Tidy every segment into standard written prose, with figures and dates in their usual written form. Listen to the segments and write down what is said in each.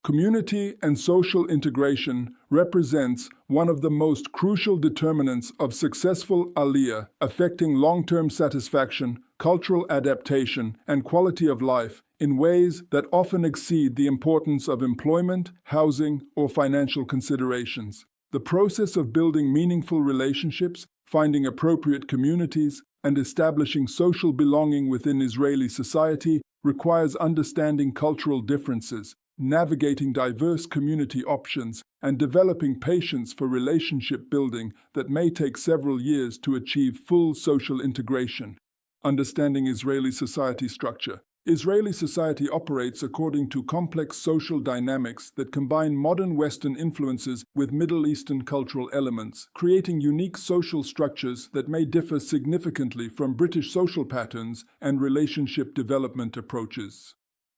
Community and social integration represents one of the most crucial determinants of successful Aliyah, affecting long-term satisfaction, cultural adaptation, and quality of life in ways that often exceed the importance of employment, housing, or financial considerations. The process of building meaningful relationships, finding appropriate communities, and establishing social belonging within Israeli society requires understanding cultural differences, navigating diverse community options, and developing patience for relationship building that may take several years to achieve full social integration. Understanding Israeli society structure. Israeli society operates according to complex social dynamics that combine modern Western influences with Middle Eastern cultural elements, creating unique social structures that may differ significantly from British social patterns and relationship development approaches.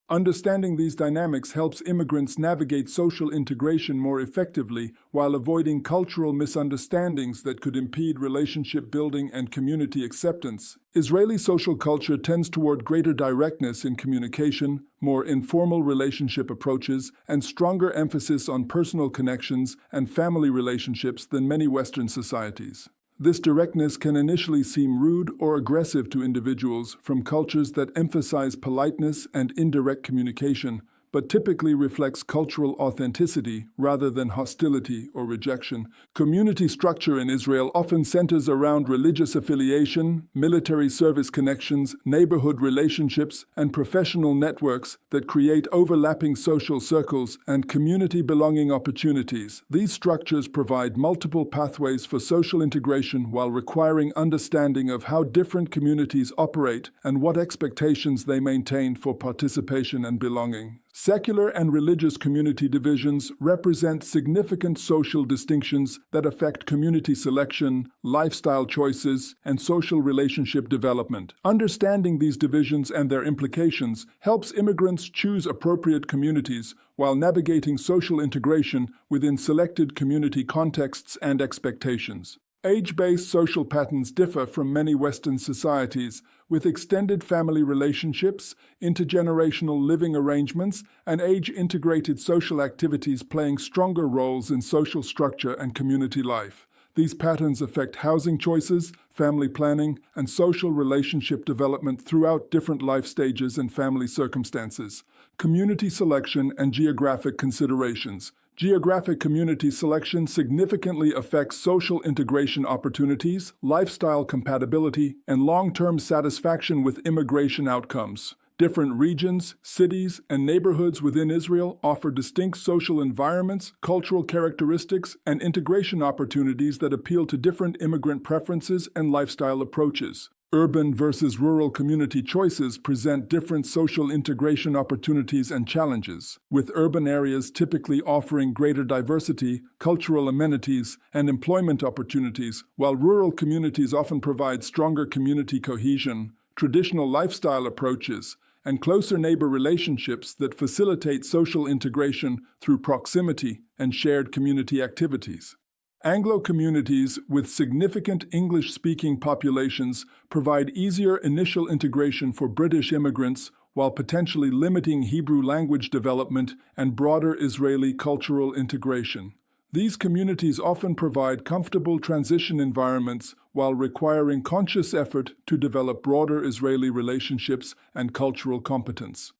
Understanding these dynamics helps immigrants navigate social integration more effectively while avoiding cultural misunderstandings that could impede relationship building and community acceptance. Israeli social culture tends toward greater directness in communication, more informal relationship approaches, and stronger emphasis on personal connections and family relationships than many Western societies. This directness can initially seem rude or aggressive to individuals from cultures that emphasize politeness and indirect communication, but typically reflects cultural authenticity rather than hostility or rejection. Community structure in Israel often centers around religious affiliation, military service connections, neighborhood relationships, and professional networks that create overlapping social circles and community belonging opportunities. These structures provide multiple pathways for social integration while requiring understanding of how different communities operate and what expectations they maintain for participation and belonging. Secular and religious community divisions represent significant social distinctions that affect community selection, lifestyle choices, and social relationship development. Understanding these divisions and their implications helps immigrants choose appropriate communities while navigating social integration within selected community contexts and expectations. Age-based social patterns differ from many Western societies, with extended family relationships, intergenerational living arrangements, and age-integrated social activities playing stronger roles in social structure and community life. These patterns affect housing choices, family planning, and social relationship development throughout different life stages and family circumstances. Community selection and geographic considerations. Geographic community selection significantly affects social integration opportunities, lifestyle compatibility, and long-term satisfaction with immigration outcomes. Different regions, cities, and neighborhoods within Israel offer distinct social environments, cultural characteristics, and integration opportunities that appeal to different immigrant preferences and lifestyle approaches. Urban versus rural community choices present different social integration opportunities and challenges, with urban areas typically offering greater diversity, cultural amenities, and employment opportunities, while rural communities often provide stronger community cohesion, traditional lifestyle approaches, and closer neighbor relationships that facilitate social integration through proximity and shared community activities. Anglo communities with significant English-speaking populations provide easier initial integration for British immigrants while potentially limiting Hebrew language development and broader Israeli cultural integration. These communities often provide comfortable transition environments while requiring conscious effort to develop broader Israeli relationships and cultural competence.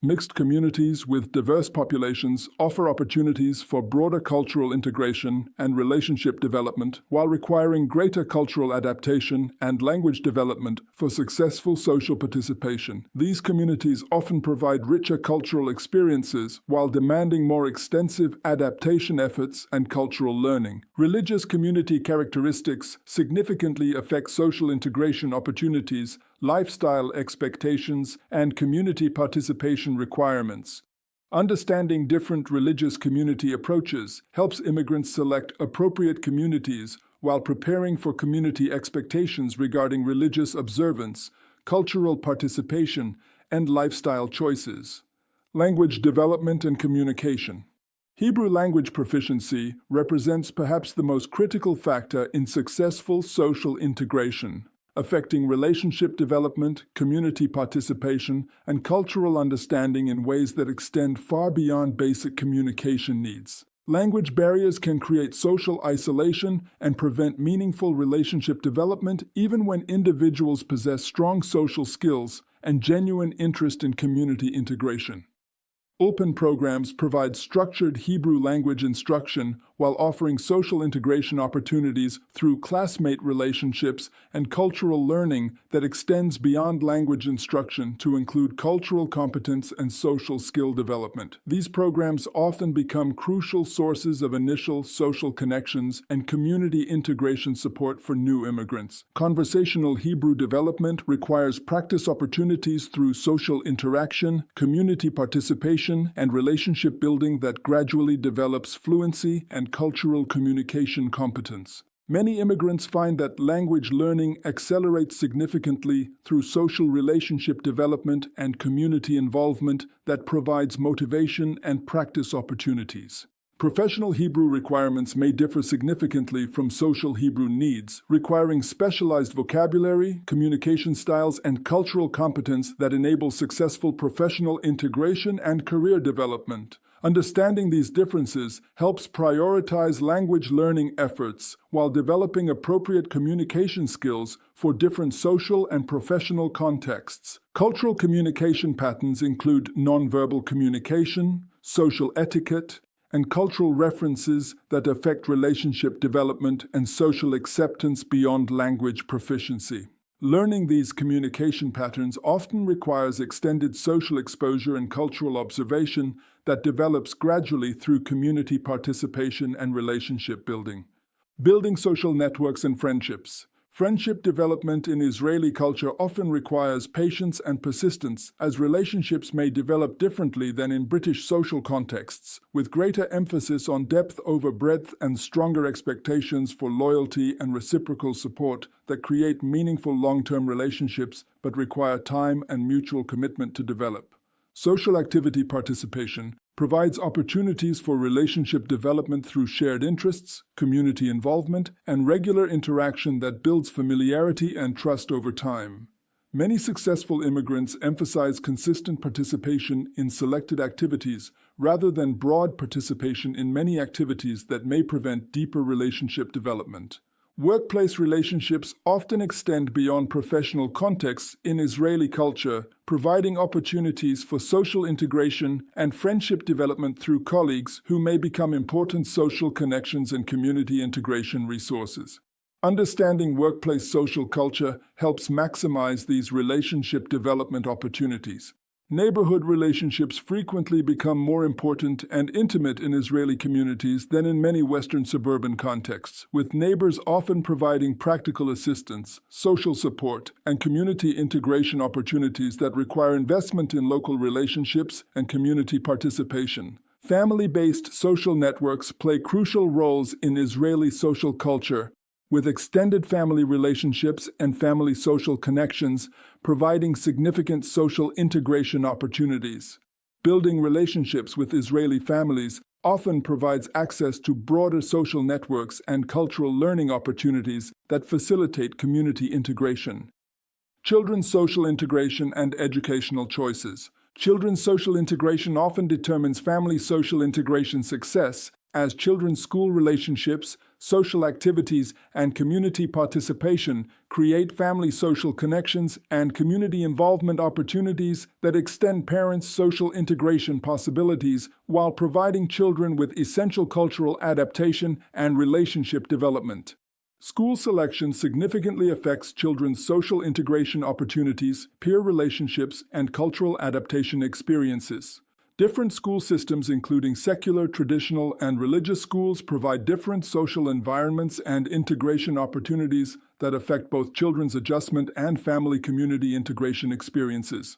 Mixed communities with diverse populations offer opportunities for broader cultural integration and relationship development while requiring greater cultural adaptation and language development for successful social participation. These communities often provide richer cultural experiences while demanding more extensive adaptation efforts and cultural learning. Religious community characteristics significantly affect social integration opportunities, lifestyle expectations, and community participation requirements. Understanding different religious community approaches helps immigrants select appropriate communities while preparing for community expectations regarding religious observance, cultural participation, and lifestyle choices. Language development and communication. Hebrew language proficiency represents perhaps the most critical factor in successful social integration. affecting relationship development, community participation, and cultural understanding in ways that extend far beyond basic communication needs. Language barriers can create social isolation and prevent meaningful relationship development even when individuals possess strong social skills and genuine interest in community integration. Open programs provide structured Hebrew language instruction while offering social integration opportunities through classmate relationships and cultural learning that extends beyond language instruction to include cultural competence and social skill development. These programs often become crucial sources of initial social connections and community integration support for new immigrants. Conversational Hebrew development requires practice opportunities through social interaction, community participation, and relationship building that gradually develops fluency and cultural communication competence. Many immigrants find that language learning accelerates significantly through social relationship development and community involvement that provides motivation and practice opportunities. Professional Hebrew requirements may differ significantly from social Hebrew needs, requiring specialized vocabulary, communication styles, and cultural competence that enable successful professional integration and career development. Understanding these differences helps prioritize language learning efforts while developing appropriate communication skills for different social and professional contexts. Cultural communication patterns include nonverbal communication, social etiquette, and cultural references that affect relationship development and social acceptance beyond language proficiency. Learning these communication patterns often requires extended social exposure and cultural observation that develops gradually through community participation and relationship building. Building social networks and friendships. Friendship development in Israeli culture often requires patience and persistence, as relationships may develop differently than in British social contexts, with greater emphasis on depth over breadth and stronger expectations for loyalty and reciprocal support that create meaningful long-term relationships but require time and mutual commitment to develop. Social activity participation provides opportunities for relationship development through shared interests, community involvement, and regular interaction that builds familiarity and trust over time. Many successful immigrants emphasize consistent participation in selected activities rather than broad participation in many activities that may prevent deeper relationship development. Workplace relationships often extend beyond professional contexts in Israeli culture, providing opportunities for social integration and friendship development through colleagues who may become important social connections and community integration resources. Understanding workplace social culture helps maximize these relationship development opportunities. Neighborhood relationships frequently become more important and intimate in Israeli communities than in many Western suburban contexts, with neighbors often providing practical assistance, social support, and community integration opportunities that require investment in local relationships and community participation. Family-based social networks play crucial roles in Israeli social culture, with extended family relationships and family social connections providing significant social integration opportunities. Building relationships with Israeli families often provides access to broader social networks and cultural learning opportunities that facilitate community integration. Children's social integration and educational choices. Children's social integration often determines family social integration success, as children's school relationships, social activities, and community participation create family social connections and community involvement opportunities that extend parents' social integration possibilities while providing children with essential cultural adaptation and relationship development. School selection significantly affects children's social integration opportunities, peer relationships, and cultural adaptation experiences. Different school systems, including secular, traditional, and religious schools, provide different social environments and integration opportunities that affect both children's adjustment and family community integration experiences.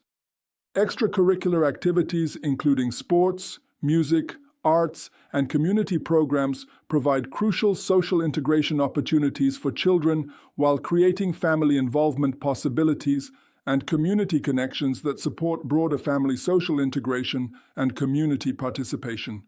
Extracurricular activities, including sports, music, arts, and community programs, provide crucial social integration opportunities for children while creating family involvement possibilities and community connections that support broader family social integration and community participation.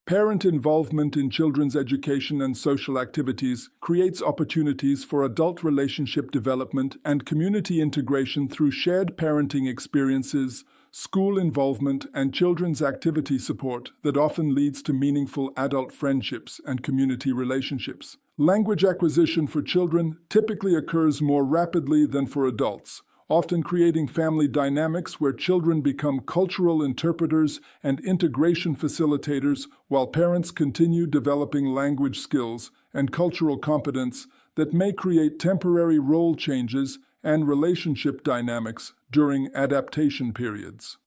Parent involvement in children's education and social activities creates opportunities for adult relationship development and community integration through shared parenting experiences, school involvement, and children's activity support that often leads to meaningful adult friendships and community relationships. Language acquisition for children typically occurs more rapidly than for adults, often creating family dynamics where children become cultural interpreters and integration facilitators while parents continue developing language skills and cultural competence that may create temporary role changes and relationship dynamics during adaptation periods.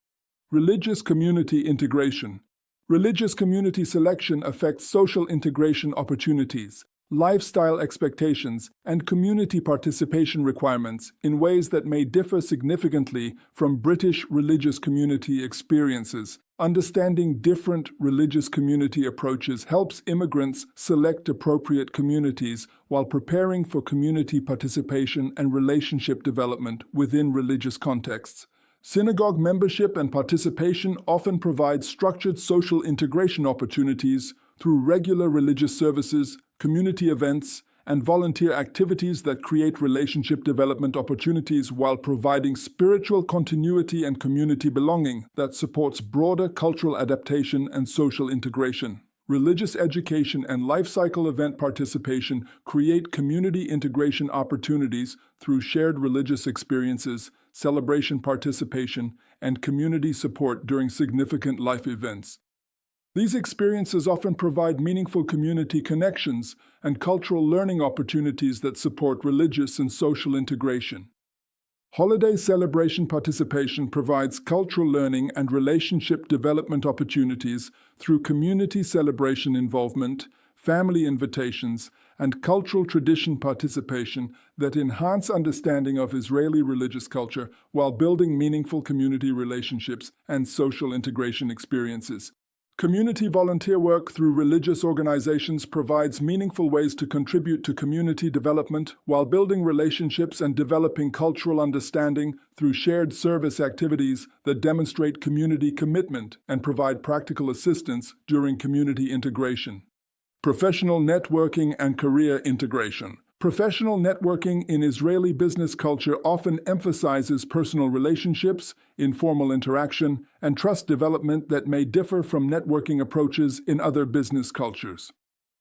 Religious community integration. Religious community selection affects social integration opportunities, lifestyle expectations, and community participation requirements in ways that may differ significantly from British religious community experiences. Understanding different religious community approaches helps immigrants select appropriate communities while preparing for community participation and relationship development within religious contexts. Synagogue membership and participation often provide structured social integration opportunities through regular religious services, community events, and volunteer activities that create relationship development opportunities while providing spiritual continuity and community belonging that supports broader cultural adaptation and social integration. Religious education and life cycle event participation create community integration opportunities through shared religious experiences, celebration participation, and community support during significant life events. These experiences often provide meaningful community connections and cultural learning opportunities that support religious and social integration. Holiday celebration participation provides cultural learning and relationship development opportunities through community celebration involvement, family invitations, and cultural tradition participation that enhance understanding of Israeli religious culture while building meaningful community relationships and social integration experiences. Community volunteer work through religious organizations provides meaningful ways to contribute to community development while building relationships and developing cultural understanding through shared service activities that demonstrate community commitment and provide practical assistance during community integration. Professional networking and career integration. Professional networking in Israeli business culture often emphasizes personal relationships, informal interaction, and trust development that may differ from networking approaches in other business cultures.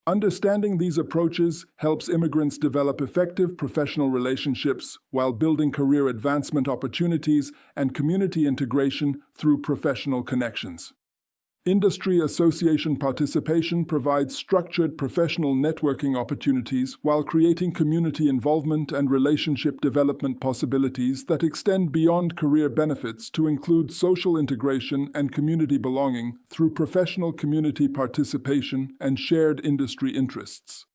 Understanding these approaches helps immigrants develop effective professional relationships while building career advancement opportunities and community integration through professional connections. Industry association participation provides structured professional networking opportunities while creating community involvement and relationship development possibilities that extend beyond career benefits to include social integration and community belonging through professional community participation and shared industry interests.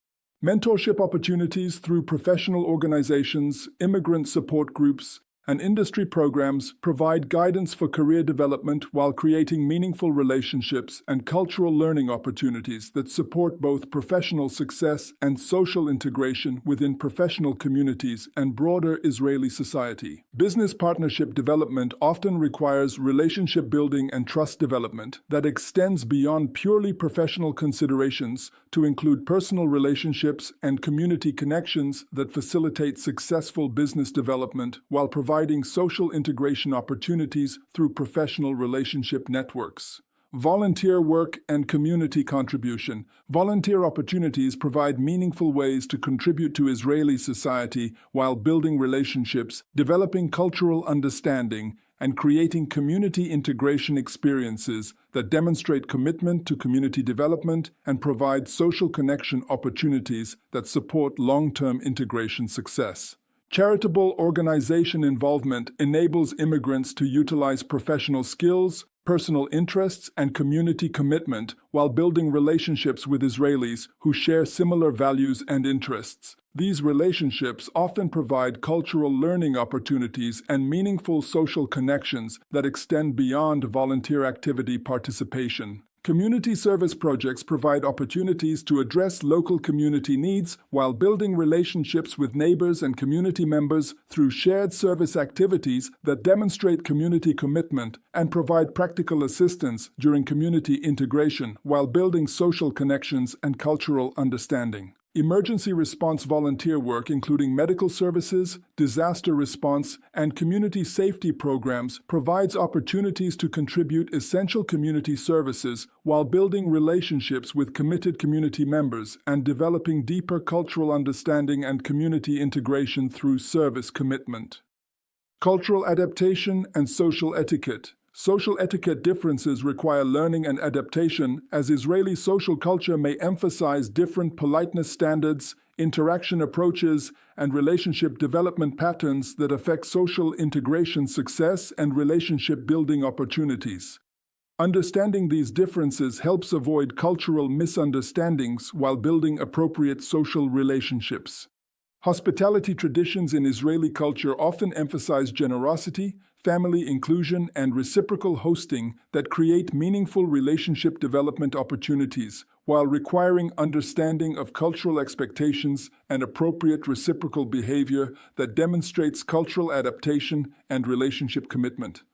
Mentorship opportunities through professional organizations, immigrant support groups, and industry programs provide guidance for career development while creating meaningful relationships and cultural learning opportunities that support both professional success and social integration within professional communities and broader Israeli society. Business partnership development often requires relationship building and trust development that extends beyond purely professional considerations to include personal relationships and community connections that facilitate successful business development while providing social integration opportunities through professional relationship networks. Volunteer work and community contribution. Volunteer opportunities provide meaningful ways to contribute to Israeli society while building relationships, developing cultural understanding, and creating community integration experiences that demonstrate commitment to community development and provide social connection opportunities that support long-term integration success. Charitable organization involvement enables immigrants to utilize professional skills, personal interests, and community commitment while building relationships with Israelis who share similar values and interests. These relationships often provide cultural learning opportunities and meaningful social connections that extend beyond volunteer activity participation. Community service projects provide opportunities to address local community needs while building relationships with neighbors and community members through shared service activities that demonstrate community commitment and provide practical assistance during community integration while building social connections and cultural understanding. Emergency response volunteer work, including medical services, disaster response, and community safety programs, provides opportunities to contribute essential community services while building relationships with committed community members and developing deeper cultural understanding and community integration through service commitment. Cultural adaptation and social etiquette. Social etiquette differences require learning and adaptation, as Israeli social culture may emphasize different politeness standards, interaction approaches, and relationship development patterns that affect social integration success and relationship building opportunities. Understanding these differences helps avoid cultural misunderstandings while building appropriate social relationships. Hospitality traditions in Israeli culture often emphasize generosity, family inclusion, and reciprocal hosting that create meaningful relationship development opportunities, while requiring understanding of cultural expectations and appropriate reciprocal behavior that demonstrates cultural adaptation and relationship commitment.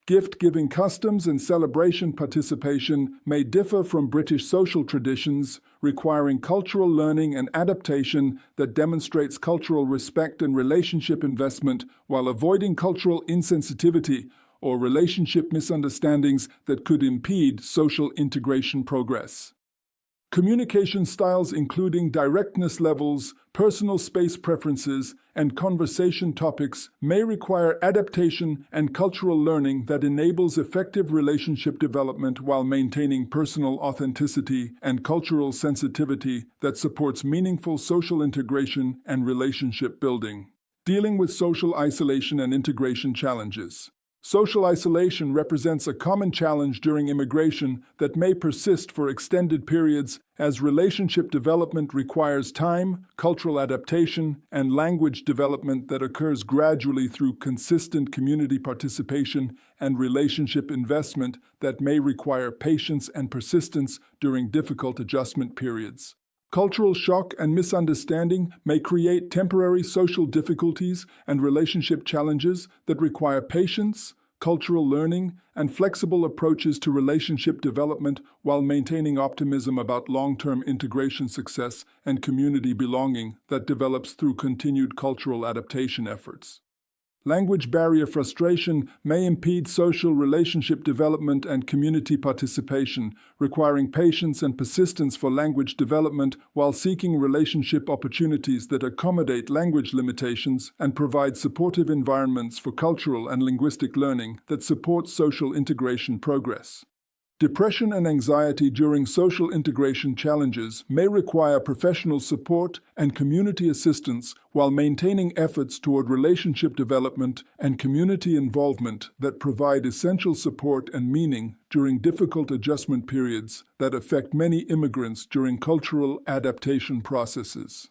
Gift-giving customs and celebration participation may differ from British social traditions, requiring cultural learning and adaptation that demonstrates cultural respect and relationship investment while avoiding cultural insensitivity or relationship misunderstandings that could impede social integration progress. Communication styles including directness levels, personal space preferences, and conversation topics may require adaptation and cultural learning that enables effective relationship development while maintaining personal authenticity and cultural sensitivity that supports meaningful social integration and relationship building. Dealing with social isolation and integration challenges. Social isolation represents a common challenge during immigration that may persist for extended periods as relationship development requires time, cultural adaptation, and language development that occurs gradually through consistent community participation and relationship investment that may require patience and persistence during difficult adjustment periods. Cultural shock and misunderstanding may create temporary social difficulties and relationship challenges that require patience, cultural learning, and flexible approaches to relationship development while maintaining optimism about long-term integration success and community belonging that develops through continued cultural adaptation efforts. Language barrier frustration may impede social relationship development and community participation, requiring patience and persistence for language development while seeking relationship opportunities that accommodate language limitations and provide supportive environments for cultural and linguistic learning that support social integration progress. Depression and anxiety during social integration challenges may require professional support and community assistance while maintaining efforts toward relationship development and community involvement that provide essential support and meaning during difficult adjustment periods that affect many immigrants during cultural adaptation processes.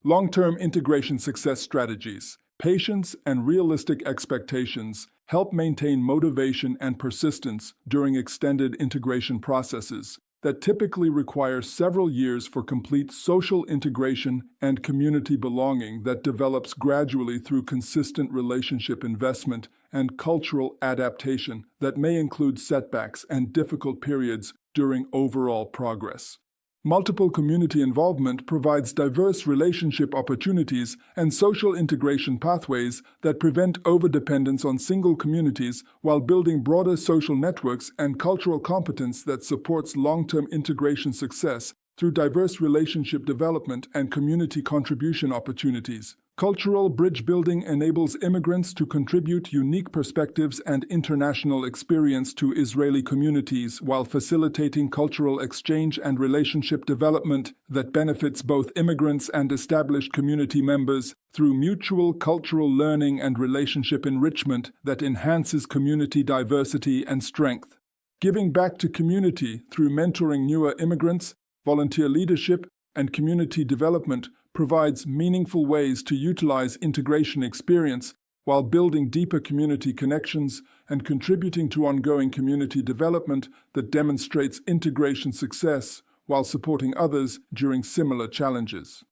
Long-term integration success strategies. Patience and realistic expectations help maintain motivation and persistence during extended integration processes that typically require several years for complete social integration and community belonging that develops gradually through consistent relationship investment and cultural adaptation that may include setbacks and difficult periods during overall progress. Multiple community involvement provides diverse relationship opportunities and social integration pathways that prevent overdependence on single communities while building broader social networks and cultural competence that supports long-term integration success through diverse relationship development and community contribution opportunities. Cultural bridge building enables immigrants to contribute unique perspectives and international experience to Israeli communities while facilitating cultural exchange and relationship development that benefits both immigrants and established community members through mutual cultural learning and relationship enrichment that enhances community diversity and strength. Giving back to community through mentoring newer immigrants, volunteer leadership, and community development provides meaningful ways to utilize integration experience while building deeper community connections and contributing to ongoing community development that demonstrates integration success while supporting others during similar challenges.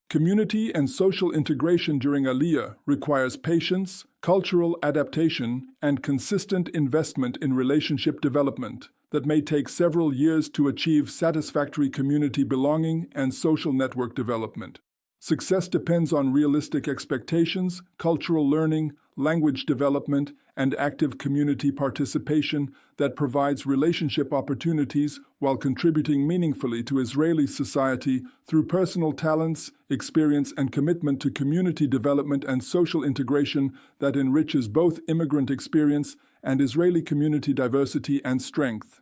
Community and social integration during Aliyah requires patience, cultural adaptation, and consistent investment in relationship development that may take several years to achieve satisfactory community belonging and social network development. Success depends on realistic expectations, cultural learning, language development, and active community participation that provides relationship opportunities while contributing meaningfully to Israeli society through personal talents, experience, and commitment to community development and social integration that enriches both immigrant experience and Israeli community diversity and strength.